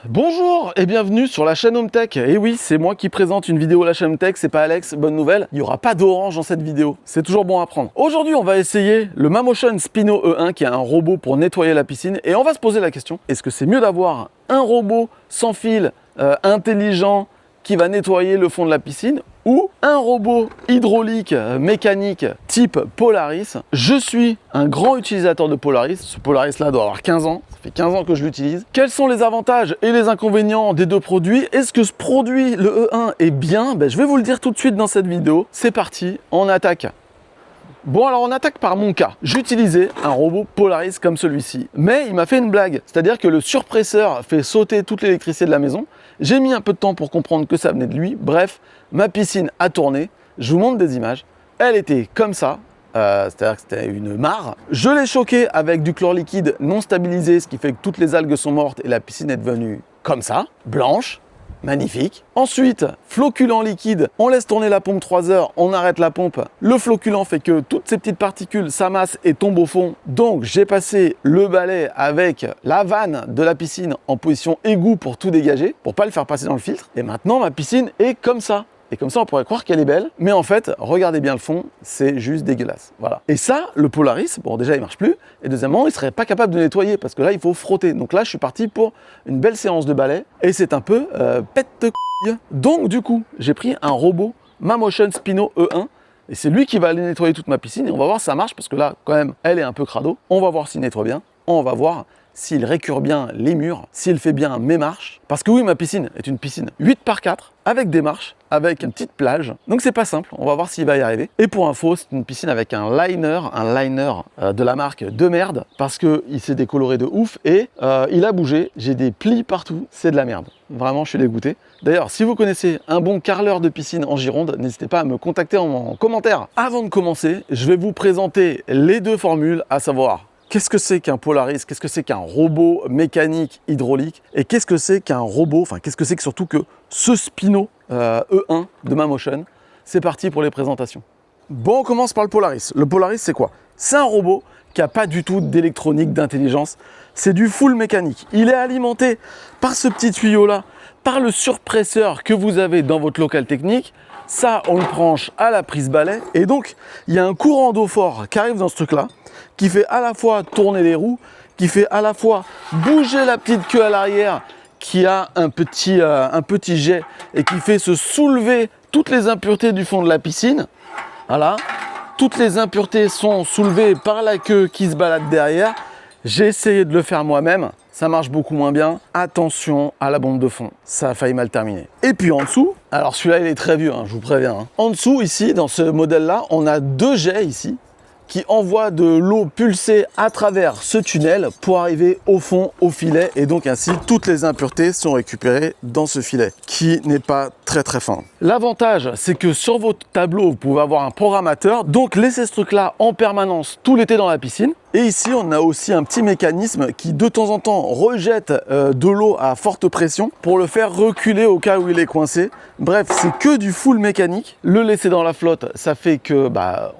Bonjour et bienvenue sur la chaîne HomeTech. Et oui, c'est moi qui présente une vidéo à la chaîne HomeTech, c'est pas Alex, bonne nouvelle, il n'y aura pas d'orange dans cette vidéo, c'est toujours bon à prendre. Aujourd'hui, on va essayer le Mamotion Spino E1 qui est un robot pour nettoyer la piscine et on va se poser la question, est-ce que c'est mieux d'avoir un robot sans fil, intelligent, qui va nettoyer le fond de la piscine ou un robot hydraulique mécanique type Polaris? Je suis un grand utilisateur de Polaris. Ce Polaris là doit avoir 15 ans. Ça fait 15 ans que je l'utilise. Quels sont les avantages et les inconvénients des deux produits? Est-ce que ce produit, le E1, est bien? Je vais vous le dire tout de suite dans cette vidéo. C'est parti, on attaque. Bon, alors on attaque par mon cas. J'utilisais un robot Polaris comme celui-ci. Mais il m'a fait une blague. C'est-à-dire que le surpresseur fait sauter toute l'électricité de la maison. J'ai mis un peu de temps pour comprendre que ça venait de lui. Bref, ma piscine a tourné. Je vous montre des images. Elle était comme ça. C'est-à-dire que c'était une mare. Je l'ai choqué avec du chlore liquide non stabilisé, ce qui fait que toutes les algues sont mortes et la piscine est devenue comme ça, blanche. Magnifique. Ensuite, flocculant liquide, on laisse tourner la pompe 3 heures, on arrête la pompe. Le flocculant fait que toutes ces petites particules s'amassent et tombent au fond. Donc j'ai passé le balai avec la vanne de la piscine en position égout pour tout dégager, pour pas le faire passer dans le filtre. Et maintenant ma piscine est comme ça. Et comme ça, on pourrait croire qu'elle est belle. Mais en fait, regardez bien le fond, c'est juste dégueulasse. Voilà. Et ça, le Polaris, bon, déjà, il marche plus. Et deuxièmement, il serait pas capable de nettoyer parce que là, il faut frotter. Donc là, je suis parti pour une belle séance de balai. Et c'est un peu pète de couille. Donc, du coup, j'ai pris un robot Mamotion Spino E1. Et c'est lui qui va aller nettoyer toute ma piscine. Et on va voir si ça marche parce que là, quand même, elle est un peu crado. On va voir s'il nettoie bien. On va voir s'il récure bien les murs, s'il fait bien mes marches. Parce que oui, ma piscine est une piscine 8x4 avec des marches, avec une petite plage. Donc c'est pas simple, on va voir s'il va y arriver. Et pour info, c'est une piscine avec un liner de la marque de merde, parce qu'il s'est décoloré de ouf et il a bougé. J'ai des plis partout, c'est de la merde. Vraiment, je suis dégoûté. D'ailleurs, si vous connaissez un bon carreleur de piscine en Gironde, n'hésitez pas à me contacter en commentaire. Avant de commencer, je vais vous présenter les deux formules, à savoir qu'est-ce que c'est qu'un Polaris, qu'est-ce que c'est qu'un robot mécanique hydraulique et qu'est-ce que c'est qu'un robot, enfin qu'est-ce que c'est que surtout que ce Spino E1 de Mamotion. C'est parti pour les présentations. Bon, on commence par le Polaris. Le Polaris, c'est quoi? C'est un robot qui n'a pas du tout d'électronique, d'intelligence. C'est du full mécanique. Il est alimenté par ce petit tuyau-là, par le surpresseur que vous avez dans votre local technique. Ça, on le branche à la prise balai. Et donc, il y a un courant d'eau fort qui arrive dans ce truc-là, qui fait à la fois tourner les roues, qui fait à la fois bouger la petite queue à l'arrière, qui a un petit jet et qui fait se soulever toutes les impuretés du fond de la piscine. Voilà, toutes les impuretés sont soulevées par la queue qui se balade derrière. J'ai essayé de le faire moi-même, ça marche beaucoup moins bien. Attention à la bombe de fond, ça a failli mal terminer. Et puis en dessous, alors celui-là il est très vieux, je vous préviens. En dessous ici, dans ce modèle-là, on a deux jets ici, qui envoie de l'eau pulsée à travers ce tunnel pour arriver au fond, au filet. Et donc ainsi, toutes les impuretés sont récupérées dans ce filet, qui n'est pas très fin. L'avantage, c'est que sur votre tableau, vous pouvez avoir un programmateur. Donc laissez ce truc-là en permanence tout l'été dans la piscine. Et ici, on a aussi un petit mécanisme qui, de temps en temps, rejette de l'eau à forte pression pour le faire reculer au cas où il est coincé. Bref, c'est que du full mécanique. Le laisser dans la flotte, ça fait que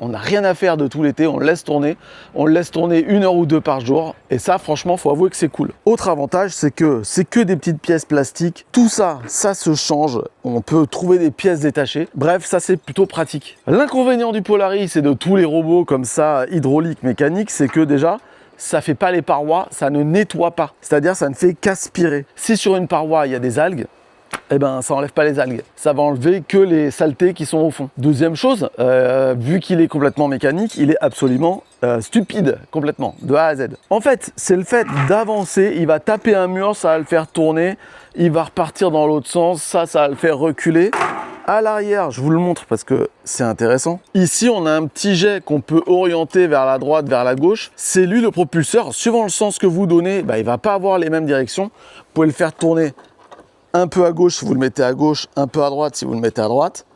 on n'a rien à faire de tout l'été. On le laisse tourner. On le laisse tourner 1 heure ou 2 par jour. Et ça, franchement, faut avouer que c'est cool. Autre avantage, c'est que des petites pièces plastiques. Tout ça, ça se change. On peut trouver des pièces détachées. Bref, ça, c'est plutôt pratique. L'inconvénient du Polaris et de tous les robots comme ça, hydrauliques, mécaniques, c'est que déjà, ça fait pas les parois, ça ne nettoie pas. C'est-à-dire, ça ne fait qu'aspirer. Si sur une paroi, il y a des algues, ça enlève pas les algues. Ça va enlever que les saletés qui sont au fond. Deuxième chose, vu qu'il est complètement mécanique, il est absolument stupide, complètement, de A à Z. En fait, c'est le fait d'avancer, il va taper un mur, ça va le faire tourner, il va repartir dans l'autre sens, ça va le faire reculer. À l'arrière, je vous le montre parce que c'est intéressant. Ici, on a un petit jet qu'on peut orienter vers la droite, vers la gauche. C'est lui le propulseur. Suivant le sens que vous donnez, il va pas avoir les mêmes directions. Vous pouvez le faire tourner un peu à gauche si vous le mettez à gauche, un peu à droite si vous le mettez à droite.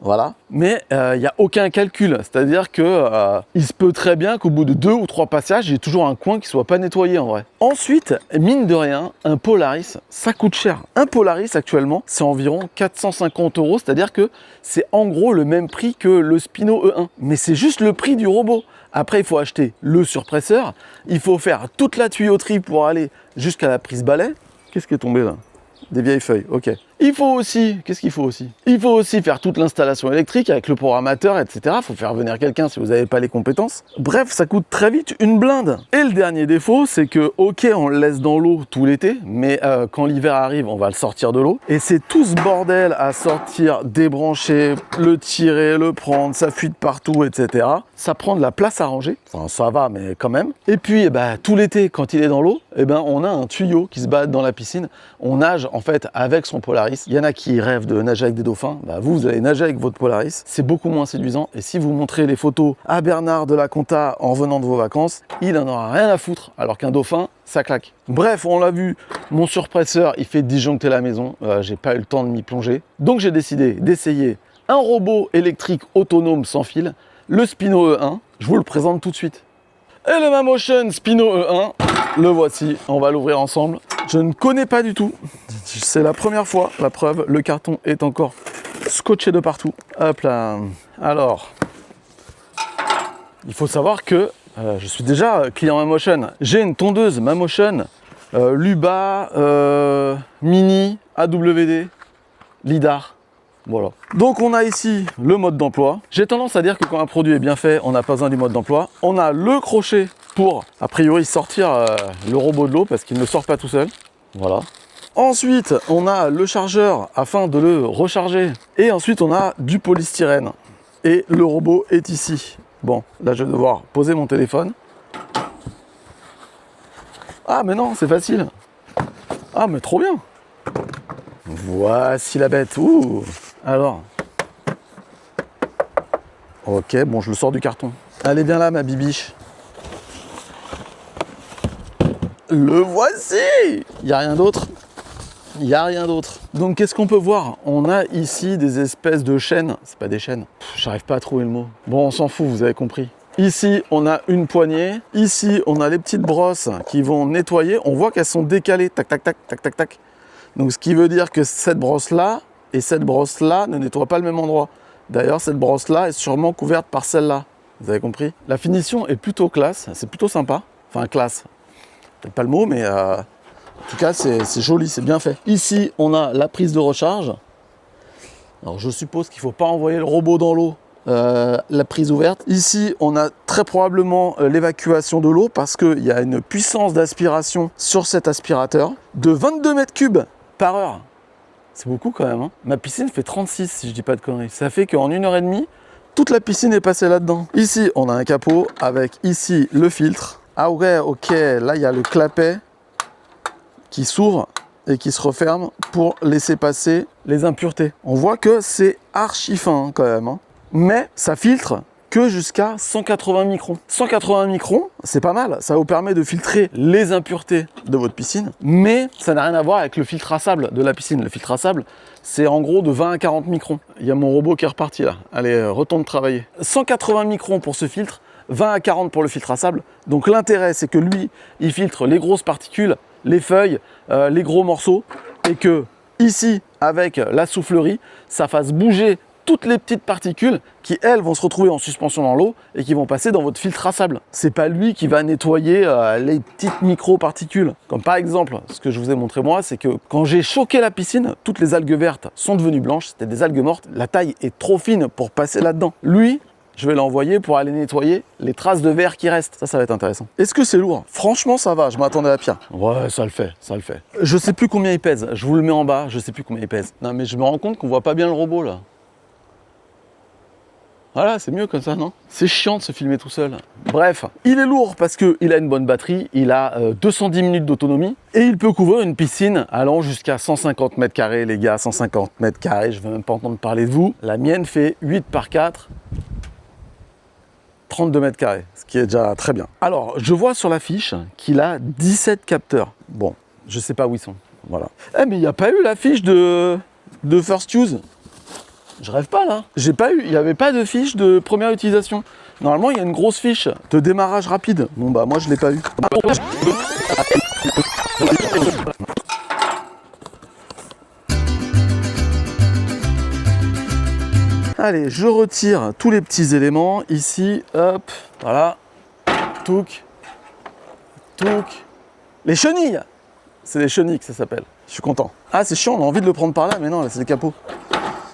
Voilà. Mais il n'y a aucun calcul. C'est-à-dire que il se peut très bien qu'au bout de 2 ou 3 passages, j'ai toujours un coin qui ne soit pas nettoyé en vrai. Ensuite, mine de rien, un Polaris, ça coûte cher. Un Polaris actuellement, c'est environ 450 €. C'est-à-dire que c'est en gros le même prix que le Spino E1. Mais c'est juste le prix du robot. Après, il faut acheter le surpresseur. Il faut faire toute la tuyauterie pour aller jusqu'à la prise balai. Qu'est-ce qui est tombé là? Des vieilles feuilles, ok. Il faut aussi, qu'est-ce qu'il faut aussi? Il faut aussi faire toute l'installation électrique avec le programmateur, etc. Il faut faire venir quelqu'un si vous n'avez pas les compétences. Bref, ça coûte très vite une blinde. Et le dernier défaut, c'est que, ok, on le laisse dans l'eau tout l'été, mais quand l'hiver arrive, on va le sortir de l'eau. Et c'est tout ce bordel à sortir, débrancher, le tirer, le prendre, ça fuit de partout, etc. Ça prend de la place à ranger. Enfin, ça va, mais quand même. Et puis, tout l'été, quand il est dans l'eau, on a un tuyau qui se bat dans la piscine. On nage, en fait, avec son Polaris. Il y en a qui rêvent de nager avec des dauphins. Vous allez nager avec votre Polaris. C'est beaucoup moins séduisant. Et si vous montrez les photos à Bernard de la Conta en revenant de vos vacances, il en aura rien à foutre. Alors qu'un dauphin, ça claque. Bref, on l'a vu, mon surpresseur, il fait disjoncter la maison. J'ai pas eu le temps de m'y plonger. Donc j'ai décidé d'essayer un robot électrique autonome sans fil, le Spino E1. Je vous le présente tout de suite. Et le Mamotion Spino E1, le voici. On va l'ouvrir ensemble. Je ne connais pas du tout. C'est la première fois, la preuve. Le carton est encore scotché de partout. Hop là. Alors, il faut savoir que je suis déjà client Mamotion. J'ai une tondeuse Mamotion Luba Mini AWD LIDAR. Voilà. Donc on a ici le mode d'emploi. J'ai tendance à dire que quand un produit est bien fait, on n'a pas besoin du mode d'emploi. On a le crochet pour, a priori, sortir le robot de l'eau parce qu'il ne sort pas tout seul. Voilà. Ensuite, on a le chargeur afin de le recharger. Et ensuite, on a du polystyrène. Et le robot est ici. Bon, là, je vais devoir poser mon téléphone. Ah, mais non, c'est facile. Ah, mais trop bien. Voici la bête. Ouh. Alors. Ok, bon, je le sors du carton. Allez, viens là, ma bibiche. Le voici. Il n'y a rien d'autre. Il n'y a rien d'autre. Donc, qu'est-ce qu'on peut voir? On a ici des espèces de chaînes. C'est pas des chaînes. J'arrive pas à trouver le mot. Bon, on s'en fout, vous avez compris. Ici, on a une poignée. Ici, on a les petites brosses qui vont nettoyer. On voit qu'elles sont décalées. Tac, tac, tac, tac, tac, tac. Donc, ce qui veut dire que cette brosse-là et cette brosse-là ne nettoient pas le même endroit. D'ailleurs, cette brosse-là est sûrement couverte par celle-là. Vous avez compris? La finition est plutôt classe. C'est plutôt sympa. Enfin, classe. Peut-être pas le mot, mais en tout cas, c'est joli, c'est bien fait. Ici, on a la prise de recharge. Alors, je suppose qu'il ne faut pas envoyer le robot dans l'eau. La prise ouverte. Ici, on a très probablement l'évacuation de l'eau parce qu'il y a une puissance d'aspiration sur cet aspirateur de 22 mètres cubes par heure. C'est beaucoup quand même. Hein. Ma piscine fait 36 si je dis pas de conneries. Ça fait qu'en 1h30, toute la piscine est passée là-dedans. Ici, on a un capot avec ici le filtre. Ah ouais, ok, là il y a le clapet qui s'ouvre et qui se referme pour laisser passer les impuretés. On voit que c'est archi fin quand même. Hein. Mais ça filtre que jusqu'à 180 microns. 180 microns, c'est pas mal. Ça vous permet de filtrer les impuretés de votre piscine. Mais ça n'a rien à voir avec le filtre à sable de la piscine. Le filtre à sable, c'est en gros de 20 à 40 microns. Il y a mon robot qui est reparti là. Allez, retourne travailler. 180 microns pour ce filtre, 20 à 40 pour le filtre à sable. Donc l'intérêt, c'est que lui, il filtre les grosses particules, les feuilles, les gros morceaux. Et que ici, avec la soufflerie, ça fasse bouger toutes les petites particules qui, elles, vont se retrouver en suspension dans l'eau et qui vont passer dans votre filtre à sable. C'est pas lui qui va nettoyer les petites micro-particules. Comme par exemple, ce que je vous ai montré moi, c'est que quand j'ai choqué la piscine, toutes les algues vertes sont devenues blanches, c'était des algues mortes. La taille est trop fine pour passer là-dedans. Lui, je vais l'envoyer pour aller nettoyer les traces de verre qui restent. Ça va être intéressant. Est-ce que c'est lourd? Franchement, ça va. Je m'attendais à pire. Ouais, ça le fait, ça le fait. Je sais plus combien il pèse. Je vous le mets en bas. Je sais plus combien il pèse. Non, mais je me rends compte qu'on voit pas bien le robot là. Voilà, c'est mieux comme ça, non? C'est chiant de se filmer tout seul. Bref, il est lourd parce qu'il a une bonne batterie, il a 210 minutes d'autonomie et il peut couvrir une piscine allant jusqu'à 150 mètres carrés, les gars, 150 mètres carrés, je ne veux même pas entendre parler de vous. La mienne fait 8 par 4, 32 mètres carrés, ce qui est déjà très bien. Alors, je vois sur la fiche qu'il a 17 capteurs. Bon, je sais pas où ils sont, voilà. Eh, mais il n'y a pas eu la fiche de First Use. Je rêve pas là. J'ai pas eu, il n'y avait pas de fiche de première utilisation. Normalement, il y a une grosse fiche de démarrage rapide. Bon bah moi je l'ai pas eu. Allez, je retire tous les petits éléments. Ici, hop, voilà. Touc. Touc. Les chenilles. C'est les chenilles que ça s'appelle. Je suis content. Ah, c'est chiant, on a envie de le prendre par là, mais non, là, c'est le capot.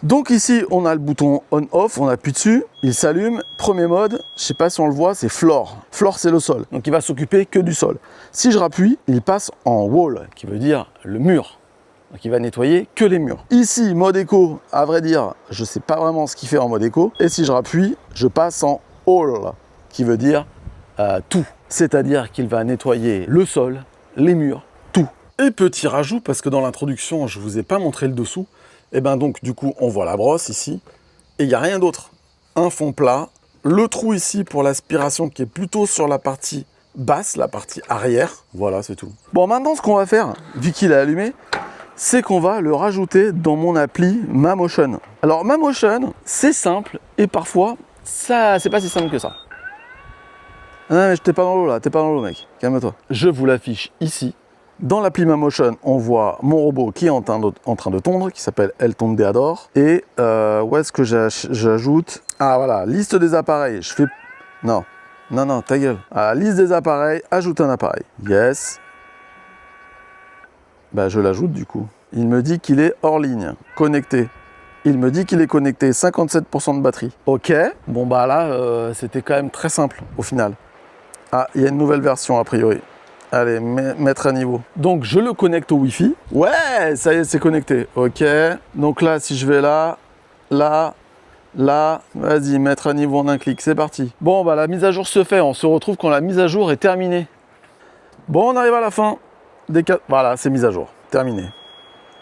Donc ici, on a le bouton on-off, on appuie dessus, il s'allume. Premier mode, je sais pas si on le voit, c'est floor. Floor, c'est le sol. Donc il va s'occuper que du sol. Si je rappuie, il passe en wall, qui veut dire le mur. Donc il va nettoyer que les murs. Ici, mode éco, à vrai dire, je sais pas vraiment ce qu'il fait en mode éco. Et si je rappuie, je passe en all, qui veut dire tout. C'est-à-dire qu'il va nettoyer le sol, les murs, tout. Et petit rajout, parce que dans l'introduction, je vous ai pas montré le dessous. Et ben donc du coup, on voit la brosse ici. Et il n'y a rien d'autre. Un fond plat, le trou ici pour l'aspiration qui est plutôt sur la partie basse, la partie arrière. Voilà, c'est tout. Bon, maintenant, ce qu'on va faire, vu qu'il est allumé, c'est qu'on va le rajouter dans mon appli MaMotion. Alors MaMotion, c'est simple et parfois, ça, c'est pas si simple que ça. Non, mais t'es pas dans l'eau là, t'es pas dans l'eau mec, calme-toi. Je vous l'affiche ici. Dans l'appli MaMotion, on voit mon robot qui est en train de tondre, qui s'appelle El Tondeador. Et où est-ce que j'ajoute? Ah voilà, liste des appareils. Je fais... Non, ta gueule. Ah, liste des appareils, ajoute un appareil. Yes. Bah, je l'ajoute du coup. Il me dit qu'il est hors ligne, connecté. Il me dit qu'il est connecté, 57% de batterie. Ok, bon bah là, c'était quand même très simple au final. Ah, il y a une nouvelle version a priori. Allez, mettre à niveau. Donc je le connecte au Wi-Fi. Ouais, ça y est, c'est connecté. Ok, donc là, si je vais là, vas-y, mettre à niveau en un clic, c'est parti. Bon, bah la mise à jour se fait, on se retrouve quand la mise à jour est terminée. Bon, on arrive à la fin. Voilà, c'est mise à jour, terminé.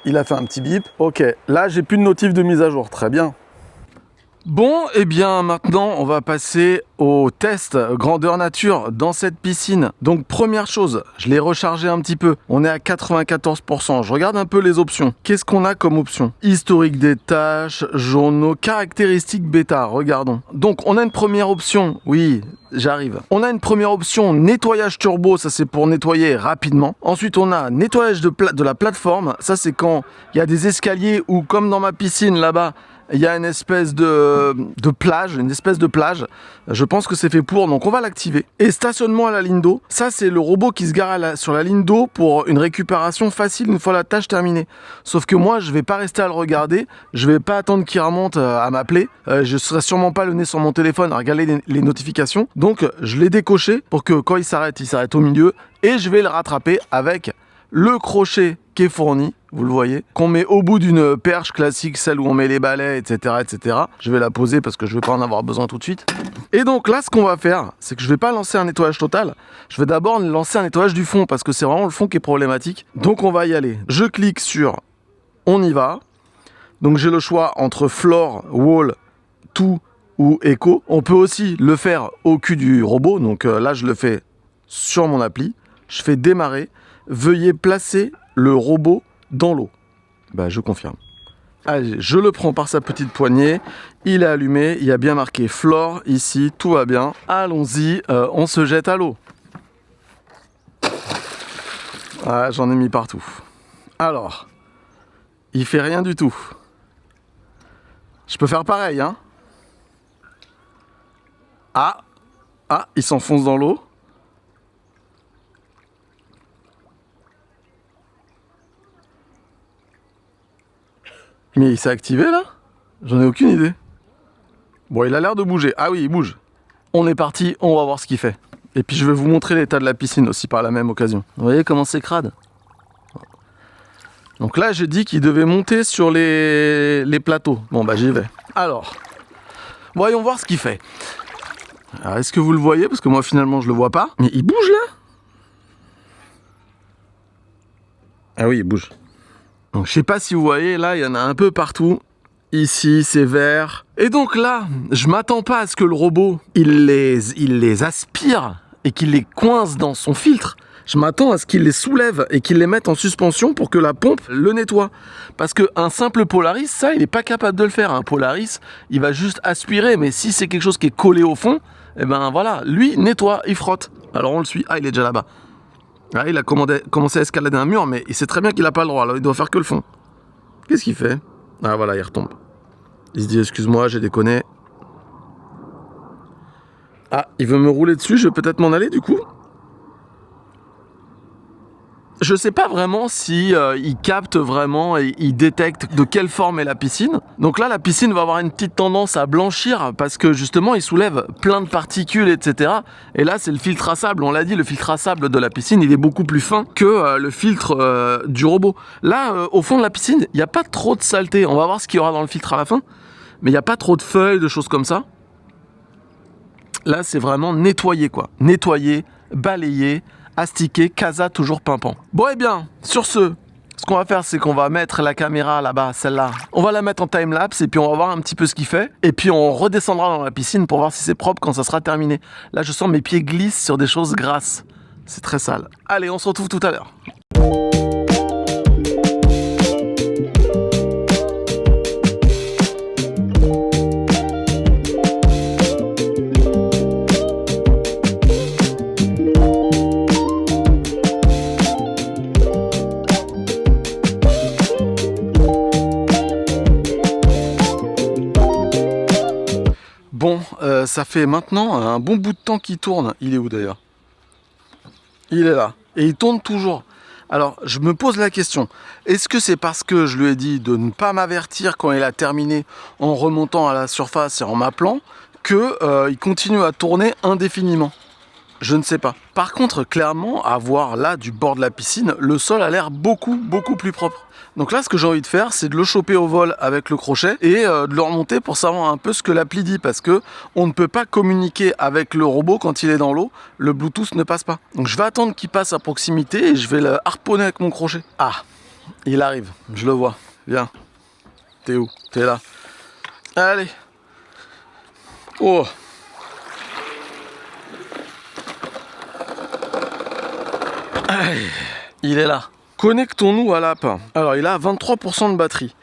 Il a fait un petit bip. Ok, là j'ai plus de notif de mise à jour, très bien. Bon, et bien maintenant on va passer au test grandeur nature dans cette piscine. Donc première chose, je l'ai rechargé un petit peu. On est à 94%. Je regarde un peu les options. Qu'est-ce qu'on a comme option? Historique des tâches, journaux, caractéristiques bêta. Regardons. Donc on a une première option. Oui, j'arrive. On a une première option nettoyage turbo. Ça c'est pour nettoyer rapidement. Ensuite on a nettoyage de la plateforme. Ça c'est quand il y a des escaliers ou comme dans ma piscine là-bas. Il y a une espèce de plage, Je pense que c'est fait pour, donc on va l'activer. Et stationnement à la ligne d'eau, ça c'est le robot qui se gare sur la ligne d'eau pour une récupération facile une fois la tâche terminée. Sauf que moi, je vais pas rester à le regarder, je vais pas attendre qu'il remonte à m'appeler. Je serai sûrement pas le nez sur mon téléphone à regarder les notifications. Donc je l'ai décoché pour que quand il s'arrête au milieu. Et je vais le rattraper avec le crochet qui est fourni, vous le voyez, qu'on met au bout d'une perche classique, celle où on met les balais, etc., etc. Je vais la poser parce que je vais pas en avoir besoin tout de suite. Et donc là, ce qu'on va faire, c'est que je vais pas lancer un nettoyage total. Je vais d'abord lancer un nettoyage du fond parce que c'est vraiment le fond qui est problématique. Donc on va y aller. Je clique sur on y va. Donc j'ai le choix entre floor, wall, tout ou echo. On peut aussi le faire au cul du robot. Donc là, je le fais sur mon appli. Je fais démarrer. Veuillez placer le robot dans l'eau. Bah, je confirme. Allez, je le prends par sa petite poignée. Il est allumé. Il y a bien marqué floor ici. Tout va bien. Allons-y. On se jette à l'eau. Ah, j'en ai mis partout. Alors, il fait rien du tout. Je peux faire pareil, hein. Ah, il s'enfonce dans l'eau. Mais il s'est activé là? J'en ai aucune idée. Bon, il a l'air de bouger. Ah oui, il bouge. On est parti, on va voir ce qu'il fait. Et puis je vais vous montrer l'état de la piscine aussi par la même occasion. Vous voyez comment c'est crade? Donc là, j'ai dit qu'il devait monter sur les plateaux. Bon, bah j'y vais. Alors, voyons voir ce qu'il fait. Alors, est-ce que vous le voyez? Parce que moi, finalement, je le vois pas. Mais il bouge là? Ah oui, il bouge. Donc je sais pas si vous voyez, là il y en a un peu partout. Ici c'est vert. Et donc là, je m'attends pas à ce que le robot il les aspire et qu'il les coince dans son filtre. Je m'attends à ce qu'il les soulève et qu'il les mette en suspension pour que la pompe le nettoie. Parce qu'un simple Polaris, ça il est pas capable de le faire. Un Polaris, il va juste aspirer, mais si c'est quelque chose qui est collé au fond, et ben voilà, lui nettoie, il frotte. Alors on le suit. Ah, il est déjà là-bas. Ah, il a commencé à escalader un mur, mais il sait très bien qu'il n'a pas le droit, alors il doit faire que le fond. Qu'est-ce qu'il fait? Ah voilà, il retombe. Il se dit, excuse-moi, j'ai déconné. Ah, il veut me rouler dessus, je vais peut-être m'en aller du coup. Je sais pas vraiment si il capte vraiment et il détecte de quelle forme est la piscine. Donc là, la piscine va avoir une petite tendance à blanchir parce que justement, il soulève plein de particules, etc. Et là, c'est le filtre à sable. On l'a dit, le filtre à sable de la piscine, il est beaucoup plus fin que le filtre du robot. Là, au fond de la piscine, il n'y a pas trop de saleté. On va voir ce qu'il y aura dans le filtre à la fin. Mais il n'y a pas trop de feuilles, de choses comme ça. Là, c'est vraiment nettoyer, quoi. Nettoyer, balayer, astiquer, casa toujours pimpant. Bon, et bien, sur ce qu'on va faire, c'est qu'on va mettre la caméra là-bas, celle-là. On va la mettre en time-lapse et puis on va voir un petit peu ce qu'il fait. Et puis on redescendra dans la piscine pour voir si c'est propre quand ça sera terminé. Là, je sens mes pieds glissent sur des choses grasses. C'est très sale. Allez, on se retrouve tout à l'heure. Bon, ça fait maintenant un bon bout de temps qu'il tourne. Il est où d'ailleurs? Il est là. Et il tourne toujours. Alors, je me pose la question. Est-ce que c'est parce que je lui ai dit de ne pas m'avertir quand il a terminé en remontant à la surface et en m'appelant qu'il continue à tourner indéfiniment? Je ne sais pas. Par contre, clairement, à voir là du bord de la piscine, le sol a l'air beaucoup plus propre. Donc là, ce que j'ai envie de faire, c'est de le choper au vol avec le crochet et de le remonter pour savoir un peu ce que l'appli dit, parce que on ne peut pas communiquer avec le robot quand il est dans l'eau. Le Bluetooth ne passe pas. Donc je vais attendre qu'il passe à proximité et je vais le harponner avec mon crochet. Ah, il arrive. Je le vois. Viens. T'es où? T'es là. Allez. Oh. Allez. Il est là. Connectons-nous à l'app. Alors, il a 23% de batterie.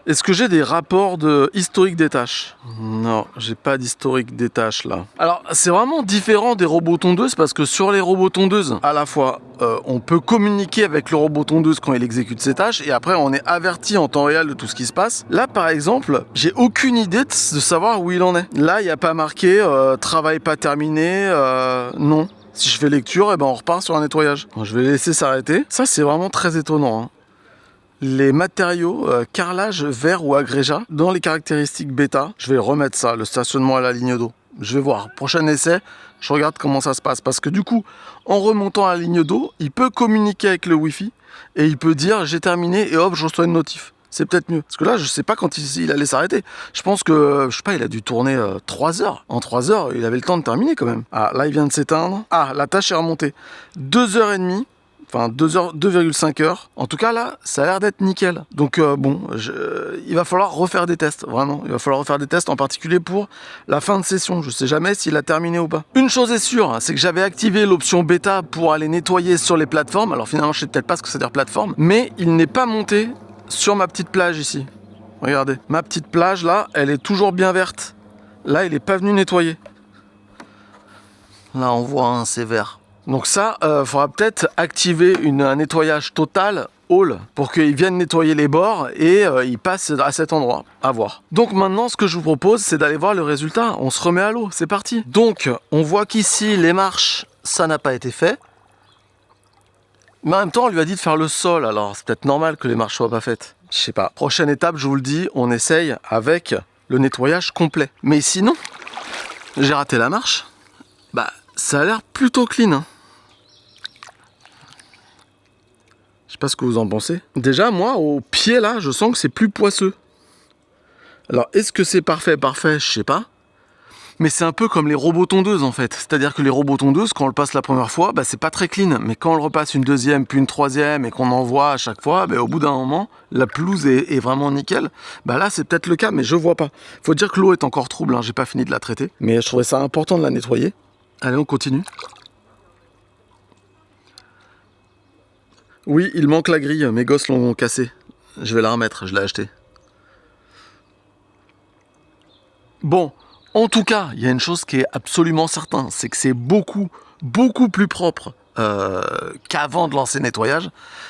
Est-ce que j'ai des rapports de historique des tâches? Non, j'ai pas d'historique des tâches là. Alors, c'est vraiment différent des robots tondeuses parce que sur les robots tondeuses, à la fois, on peut communiquer avec le robot tondeuse quand il exécute ses tâches et après, on est averti en temps réel de tout ce qui se passe. Là, par exemple, j'ai aucune idée de savoir où il en est. Là, il n'y a pas marqué travail pas terminé, non. Si je fais lecture, eh ben on repart sur un nettoyage. Bon, je vais laisser s'arrêter. Ça, c'est vraiment très étonnant. Hein. Les matériaux, carrelage, verre ou agrégat, dans les caractéristiques bêta, je vais remettre ça, le stationnement à la ligne d'eau. Je vais voir. Prochain essai, je regarde comment ça se passe. Parce que du coup, en remontant à la ligne d'eau, il peut communiquer avec le Wi-Fi et il peut dire j'ai terminé et hop, je reçois une notif. C'est peut-être mieux. Parce que là, je sais pas quand il allait s'arrêter. Je pense que, je sais pas, il a dû tourner 3 heures. En 3 heures, il avait le temps de terminer quand même. Ah, là, il vient de s'éteindre. Ah, la tâche est remontée. 2h30. Enfin, 2,5 heures. En tout cas, là, ça a l'air d'être nickel. Donc, bon, il va falloir refaire des tests. Vraiment, il va falloir refaire des tests, en particulier pour la fin de session. Je sais jamais s'il a terminé ou pas. Une chose est sûre, c'est que j'avais activé l'option bêta pour aller nettoyer sur les plateformes. Alors, finalement, je sais peut-être pas ce que ça veut dire plateforme. Mais il n'est pas monté sur ma petite plage ici. Regardez, ma petite plage là, elle est toujours bien verte. Là, il n'est pas venu nettoyer. Là, on voit, hein, c'est vert. Donc ça, faudra peut-être activer un nettoyage total all pour qu'il vienne nettoyer les bords et il passe à cet endroit. À voir. Donc maintenant, ce que je vous propose, c'est d'aller voir le résultat. On se remet à l'eau, c'est parti. Donc, on voit qu'ici, les marches, ça n'a pas été fait. Mais en même temps, on lui a dit de faire le sol, alors c'est peut-être normal que les marches soient pas faites. Je sais pas. Prochaine étape, je vous le dis, on essaye avec le nettoyage complet. Mais sinon, j'ai raté la marche. Bah, ça a l'air plutôt clean. Hein. Je sais pas ce que vous en pensez. Déjà, moi, au pied là, je sens que c'est plus poisseux. Alors, est-ce que c'est parfait? Parfait, je sais pas. Mais c'est un peu comme les robots tondeuses en fait. C'est-à-dire que les robots tondeuses, quand on le passe la première fois, bah, c'est pas très clean. Mais quand on le repasse une deuxième, puis une troisième, et qu'on en voit à chaque fois, bah, au bout d'un moment, la pelouse est vraiment nickel. Bah là, c'est peut-être le cas, mais je vois pas. Faut dire que l'eau est encore trouble, hein. J'ai pas fini de la traiter. Mais je trouvais ça important de la nettoyer. Allez, on continue. Oui, il manque la grille. Mes gosses l'ont cassée. Je vais la remettre, je l'ai achetée. Bon. En tout cas, il y a une chose qui est absolument certaine, c'est que c'est beaucoup plus propre qu'avant de lancer le nettoyage.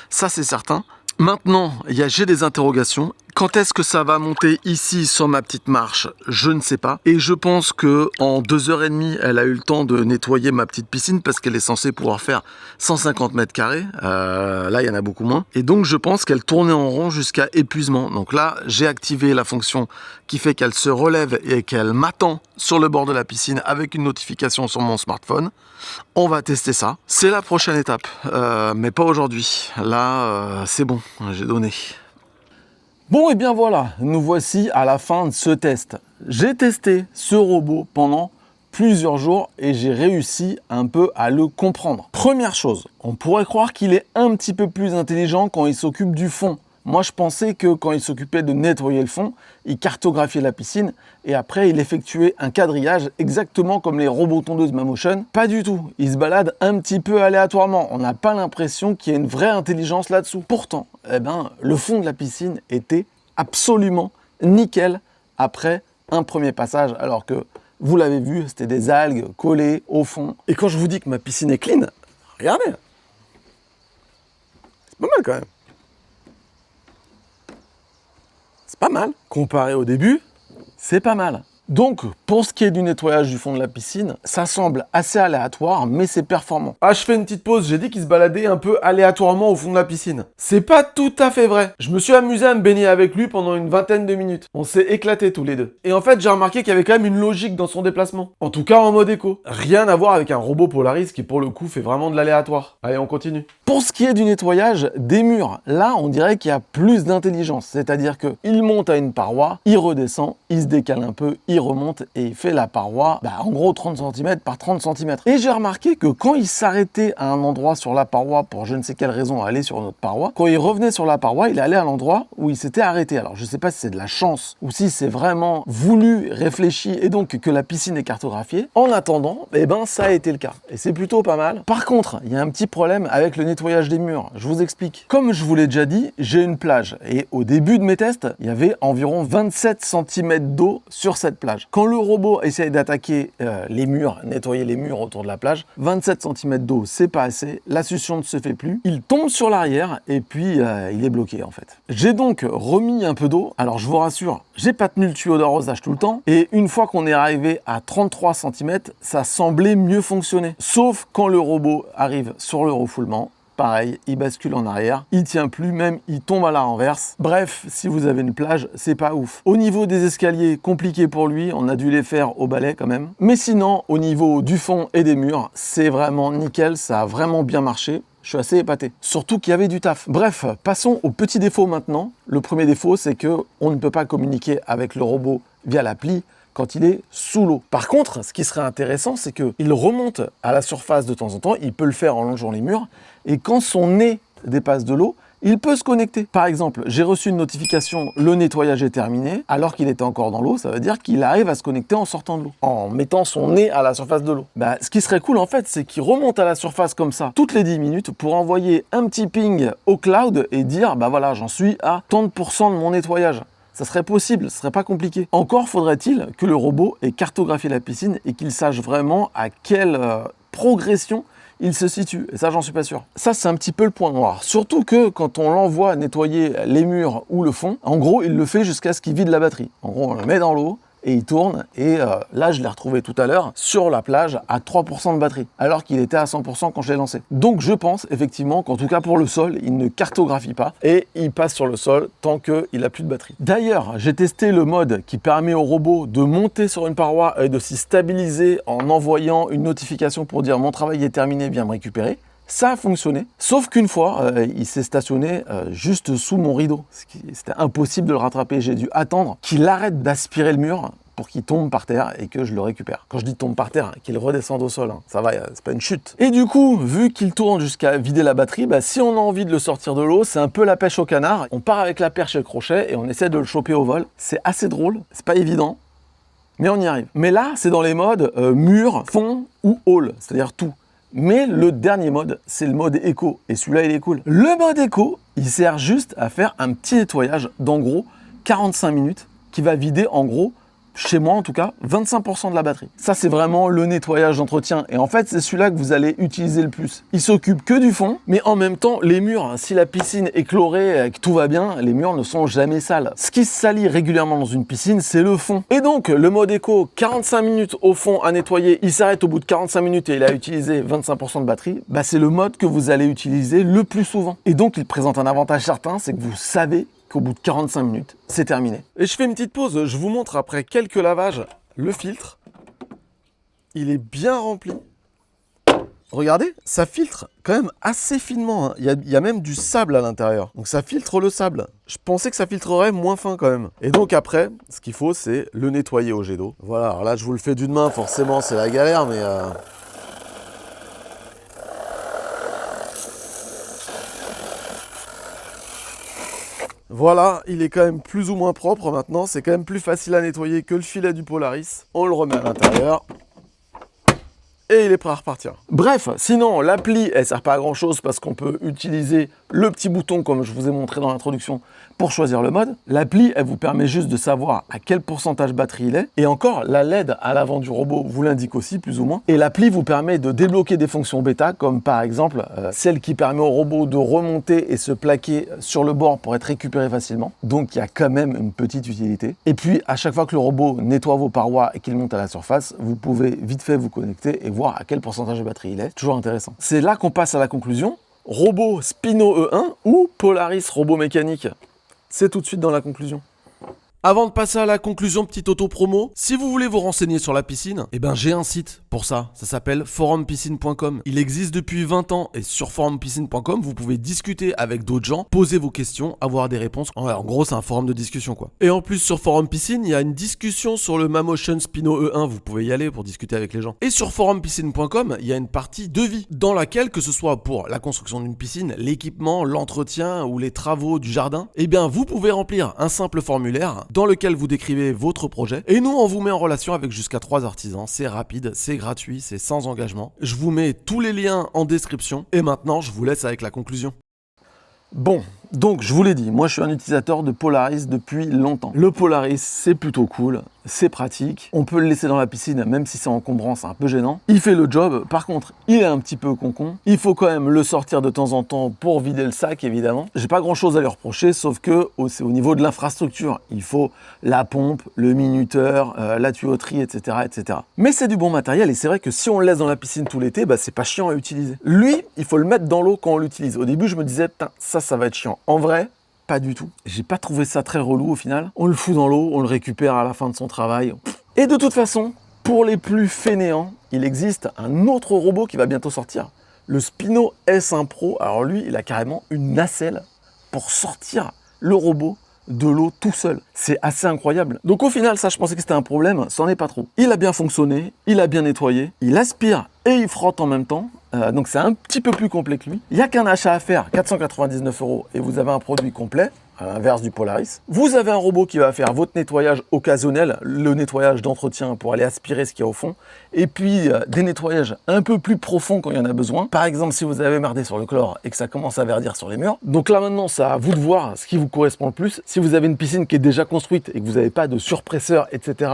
Ça, c'est certain. Maintenant, j'ai des interrogations. Quand est-ce que ça va monter ici sur ma petite marche? Je ne sais pas. Et je pense que en 2h30, elle a eu le temps de nettoyer ma petite piscine parce qu'elle est censée pouvoir faire 150 mètres carrés. Là, il y en a beaucoup moins. Et donc, je pense qu'elle tournait en rond jusqu'à épuisement. Donc là, j'ai activé la fonction qui fait qu'elle se relève et qu'elle m'attend sur le bord de la piscine avec une notification sur mon smartphone. On va tester ça. C'est la prochaine étape, mais pas aujourd'hui. Là, c'est bon, j'ai donné. Bon, et bien voilà, nous voici à la fin de ce test. J'ai testé ce robot pendant plusieurs jours et j'ai réussi un peu à le comprendre. Première chose, on pourrait croire qu'il est un petit peu plus intelligent quand il s'occupe du fond. Moi, je pensais que quand il s'occupait de nettoyer le fond, il cartographiait la piscine et après, il effectuait un quadrillage exactement comme les robots tondeuses Mammotion. Pas du tout. Il se balade un petit peu aléatoirement. On n'a pas l'impression qu'il y ait une vraie intelligence là-dessous. Pourtant, le fond de la piscine était absolument nickel après un premier passage, alors que, vous l'avez vu, c'était des algues collées au fond. Et quand je vous dis que ma piscine est clean, regardez. C'est pas mal quand même. C'est pas mal. Comparé au début, c'est pas mal. Donc, pour ce qui est du nettoyage du fond de la piscine, ça semble assez aléatoire, mais c'est performant. Ah, je fais une petite pause, j'ai dit qu'il se baladait un peu aléatoirement au fond de la piscine. C'est pas tout à fait vrai. Je me suis amusé à me baigner avec lui pendant une vingtaine de minutes. On s'est éclatés tous les deux. Et en fait, j'ai remarqué qu'il y avait quand même une logique dans son déplacement. En tout cas, en mode éco. Rien à voir avec un robot Polaris qui, pour le coup, fait vraiment de l'aléatoire. Allez, on continue. Pour ce qui est du nettoyage des murs, là, on dirait qu'il y a plus d'intelligence. C'est-à-dire qu'il monte à une paroi, il redescend, il se décale un peu, il remonte et il fait la paroi, en gros 30 cm par 30 cm. Et j'ai remarqué que quand il s'arrêtait à un endroit sur la paroi pour je ne sais quelle raison aller sur une autre paroi, quand il revenait sur la paroi, il allait à l'endroit où il s'était arrêté. Alors je sais pas si c'est de la chance ou si c'est vraiment voulu, réfléchi et donc que la piscine est cartographiée. En attendant, ça a été le cas et c'est plutôt pas mal. Par contre, il y a un petit problème avec le nettoyage des murs. Je vous explique. Comme je vous l'ai déjà dit, j'ai une plage et au début de mes tests, il y avait environ 27 cm d'eau sur cette plage. Quand le robot essaye d'attaquer les murs, nettoyer les murs autour de la plage, 27 cm d'eau, c'est pas assez, la succion ne se fait plus, il tombe sur l'arrière et puis il est bloqué en fait. J'ai donc remis un peu d'eau, alors je vous rassure, j'ai pas tenu le tuyau d'arrosage tout le temps, et une fois qu'on est arrivé à 33 cm, ça semblait mieux fonctionner. Sauf quand le robot arrive sur le refoulement, pareil, il bascule en arrière, il tient plus, même il tombe à la renverse. Bref, si vous avez une plage, c'est pas ouf. Au niveau des escaliers, compliqué pour lui, on a dû les faire au balai quand même. Mais sinon, au niveau du fond et des murs, c'est vraiment nickel, ça a vraiment bien marché. Je suis assez épaté. Surtout qu'il y avait du taf. Bref, passons aux petits défauts maintenant. Le premier défaut, c'est que on ne peut pas communiquer avec le robot via l'appli quand il est sous l'eau. Par contre, ce qui serait intéressant, c'est qu'il remonte à la surface de temps en temps, il peut le faire en longeant les murs, et quand son nez dépasse de l'eau, il peut se connecter. Par exemple, j'ai reçu une notification, le nettoyage est terminé, alors qu'il était encore dans l'eau, ça veut dire qu'il arrive à se connecter en sortant de l'eau, en mettant son nez à la surface de l'eau. Ce qui serait cool en fait, c'est qu'il remonte à la surface comme ça, toutes les 10 minutes, pour envoyer un petit ping au cloud et dire, voilà, j'en suis à tant de % de mon nettoyage. Ça serait possible, ce serait pas compliqué. Encore faudrait-il que le robot ait cartographié la piscine et qu'il sache vraiment à quelle progression il se situe. Et ça, j'en suis pas sûr. Ça, c'est un petit peu le point noir. Surtout que quand on l'envoie nettoyer les murs ou le fond, en gros, il le fait jusqu'à ce qu'il vide la batterie. En gros, on le met dans l'eau et il tourne. Et là, je l'ai retrouvé tout à l'heure sur la plage à 3% de batterie, alors qu'il était à 100% quand je l'ai lancé. Donc, je pense effectivement qu'en tout cas pour le sol, il ne cartographie pas et il passe sur le sol tant qu'il n'a plus de batterie. D'ailleurs, j'ai testé le mode qui permet au robot de monter sur une paroi et de s'y stabiliser en envoyant une notification pour dire mon travail est terminé, viens me récupérer. Ça a fonctionné, sauf qu'une fois, il s'est stationné juste sous mon rideau. C'était impossible de le rattraper. J'ai dû attendre qu'il arrête d'aspirer le mur pour qu'il tombe par terre et que je le récupère. Quand je dis tombe par terre, qu'il redescende au sol, ça va, c'est pas une chute. Et du coup, vu qu'il tourne jusqu'à vider la batterie, si on a envie de le sortir de l'eau, c'est un peu la pêche au canard. On part avec la perche et le crochet et on essaie de le choper au vol. C'est assez drôle, c'est pas évident, mais on y arrive. Mais là, c'est dans les modes mur, fond ou hall, c'est-à-dire tout. Mais le dernier mode, c'est le mode éco. Et celui-là, il est cool. Le mode éco, il sert juste à faire un petit nettoyage d'en gros 45 minutes qui va vider en gros chez moi en tout cas, 25% de la batterie. Ça, c'est vraiment le nettoyage d'entretien. Et en fait, c'est celui-là que vous allez utiliser le plus. Il s'occupe que du fond, mais en même temps, les murs, si la piscine est chlorée et que tout va bien, les murs ne sont jamais sales. Ce qui se salit régulièrement dans une piscine, c'est le fond. Et donc, le mode éco, 45 minutes au fond à nettoyer, il s'arrête au bout de 45 minutes et il a utilisé 25% de batterie, bah c'est le mode que vous allez utiliser le plus souvent. Et donc, il présente un avantage certain, c'est que vous savez qu'au bout de 45 minutes, c'est terminé. Et je fais une petite pause, je vous montre après quelques lavages le filtre. Il est bien rempli. Regardez, ça filtre quand même assez finement. Hein. Il y a même du sable à l'intérieur. Donc ça filtre le sable. Je pensais que ça filtrerait moins fin quand même. Et donc après, ce qu'il faut, c'est le nettoyer au jet d'eau. Voilà, alors là, je vous le fais d'une main, forcément, c'est la galère, mais... Voilà, il est quand même plus ou moins propre maintenant. C'est quand même plus facile à nettoyer que le filet du Polaris. On le remet à l'intérieur. Et il est prêt à repartir. Bref, sinon, l'appli, elle sert pas à grand chose parce qu'on peut utiliser le petit bouton, comme je vous ai montré dans l'introduction, pour choisir le mode. L'appli, elle vous permet juste de savoir à quel pourcentage batterie il est. Et encore, la LED à l'avant du robot vous l'indique aussi, plus ou moins. Et l'appli vous permet de débloquer des fonctions bêta, comme par exemple, celle qui permet au robot de remonter et se plaquer sur le bord pour être récupéré facilement. Donc, il y a quand même une petite utilité. Et puis, à chaque fois que le robot nettoie vos parois et qu'il monte à la surface, vous pouvez vite fait vous connecter et voir à quel pourcentage de batterie il est. Toujours intéressant. C'est là qu'on passe à la conclusion. Robot Spino E1 ou Polaris robot mécanique? C'est tout de suite dans la conclusion. Avant de passer à la conclusion, petite auto-promo, si vous voulez vous renseigner sur la piscine, eh ben j'ai un site pour ça, ça s'appelle forumpiscine.com. Il existe depuis 20 ans et sur forumpiscine.com, vous pouvez discuter avec d'autres gens, poser vos questions, avoir des réponses. En gros, c'est un forum de discussion quoi. Et en plus sur Forum Piscine, il y a une discussion sur le Mamotion Spino E1, vous pouvez y aller pour discuter avec les gens. Et sur forumpiscine.com, il y a une partie devis dans laquelle, que ce soit pour la construction d'une piscine, l'équipement, l'entretien ou les travaux du jardin, eh bien vous pouvez remplir un simple formulaire dans lequel vous décrivez votre projet et nous on vous met en relation avec jusqu'à 3 artisans. C'est rapide, c'est gratuit, c'est sans engagement. Je vous mets tous les liens en description et maintenant je vous laisse avec la conclusion. Bon, donc je vous l'ai dit, moi je suis un utilisateur de Polaris depuis longtemps. Le Polaris c'est plutôt cool, c'est pratique, on peut le laisser dans la piscine même si c'est encombrant, c'est un peu gênant. Il fait le job, par contre il est un petit peu concon, il faut quand même le sortir de temps en temps pour vider le sac évidemment. J'ai pas grand chose à lui reprocher sauf que c'est au niveau de l'infrastructure, il faut la pompe, le minuteur, la tuyauterie, etc. etc. Mais c'est du bon matériel et c'est vrai que si on le laisse dans la piscine tout l'été, bah, c'est pas chiant à utiliser. Lui, il faut le mettre dans l'eau quand on l'utilise. Au début je me disais, putain, ça va être chiant. En vrai, pas du tout. J'ai pas trouvé ça très relou au final. On le fout dans l'eau, on le récupère à la fin de son travail. Et de toute façon, pour les plus fainéants, il existe un autre robot qui va bientôt sortir. Le Spino S1 Pro. Alors lui, il a carrément une nacelle pour sortir le robot de l'eau tout seul. C'est assez incroyable. Donc au final, ça, je pensais que c'était un problème. C'en est pas trop. Il a bien fonctionné, il a bien nettoyé, il aspire et il frotte en même temps. Donc c'est un petit peu plus complet que lui. Il n'y a qu'un achat à faire, 499 € et vous avez un produit complet, à l'inverse du Polaris. Vous avez un robot qui va faire votre nettoyage occasionnel, le nettoyage d'entretien pour aller aspirer ce qu'il y a au fond, et puis des nettoyages un peu plus profonds quand il y en a besoin. Par exemple, si vous avez merdé sur le chlore et que ça commence à verdir sur les murs. Donc là maintenant, c'est à vous de voir ce qui vous correspond le plus. Si vous avez une piscine qui est déjà construite et que vous n'avez pas de surpresseur, etc.,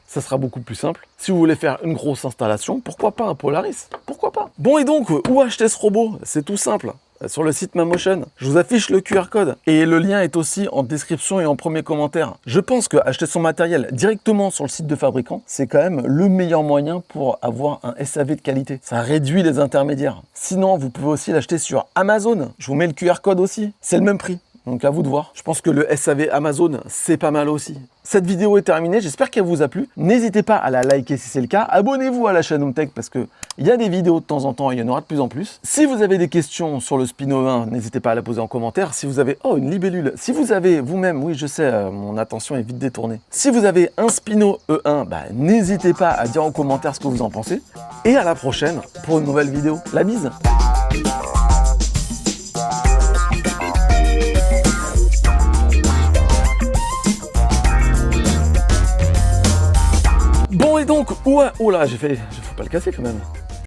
ça sera beaucoup plus simple. Si vous voulez faire une grosse installation, pourquoi pas un Polaris? Pourquoi pas? Bon, et donc, où acheter ce robot? C'est tout simple. Sur le site Mamotion, je vous affiche le QR code et le lien est aussi en description et en premier commentaire. Je pense que acheter son matériel directement sur le site de fabricant, c'est quand même le meilleur moyen pour avoir un SAV de qualité. Ça réduit les intermédiaires. Sinon, vous pouvez aussi l'acheter sur Amazon. Je vous mets le QR code aussi. C'est le même prix. Donc à vous de voir. Je pense que le SAV Amazon, c'est pas mal aussi. Cette vidéo est terminée, j'espère qu'elle vous a plu. N'hésitez pas à la liker si c'est le cas. Abonnez-vous à la chaîne HomeTech parce qu'il y a des vidéos de temps en temps et il y en aura de plus en plus. Si vous avez des questions sur le Spino 1, n'hésitez pas à la poser en commentaire. Si vous avez... Oh, une libellule. Si vous avez vous-même, oui je sais, mon attention est vite détournée. Si vous avez un Spino E1, bah, n'hésitez pas à dire en commentaire ce que vous en pensez. Et à la prochaine pour une nouvelle vidéo. La bise. Bon et donc, ouais, oh là, faut pas le casser quand même.